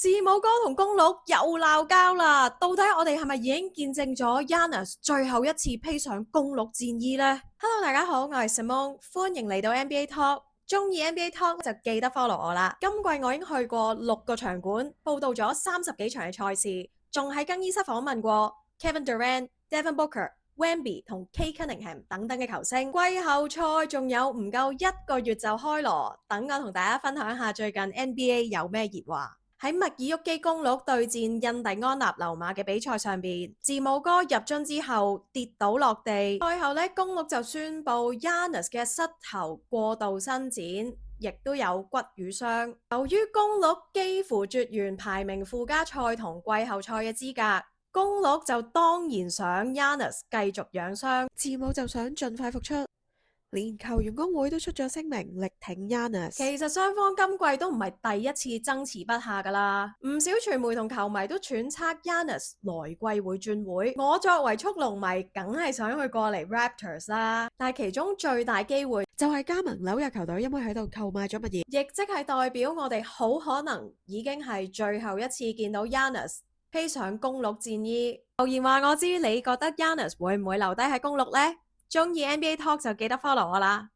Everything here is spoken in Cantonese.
字母哥同公鹿又鬧交啦，到底我哋係咪已經見證咗 Giannis 最後一次披上公鹿戰衣呢？ Hello， 大家好，我係 Simone， 歡迎嚟到 NBA Talk。中意 NBA Talk 就記得 follow 我啦。今季我已經去過6個場館，報道咗30幾場嘅賽事，仲喺更衣室訪問過 Kevin Durant、Devin Booker、Wemby 同 Kate Cunningham 等等嘅球星。季後賽仲有唔夠1個月就開鑼，等我同大家分享下最近 NBA 有咩熱話。喺密爾沃基公鹿對戰印第安納溜馬嘅比賽上邊，字母哥入樽之後跌倒落地，賽後呢，公鹿就宣布 Giannis 嘅膝頭過度伸展，亦都有骨瘀傷。由於公鹿幾乎絕緣排名附加賽同季後賽嘅資格，公鹿就當然想 Giannis 繼續養傷，字母就想盡快復出。連球員工會都出咗聲明力挺 Giannis。其實雙方今季都唔係第一次爭持不下噶啦，唔少傳媒同球迷都揣測 Giannis 來季會轉會。我作為速龍迷，梗係想去過嚟 Raptors 啦。但係其中最大機會就係加盟紐約球隊，因為喺度購買咗物業，亦即係代表我哋好可能已經係最後一次見到 Giannis 披上公鹿戰衣。留言話我知，你覺得 Giannis 會唔會留低喺公鹿呢？中意 NBA Talk 就記得 follow 我啦。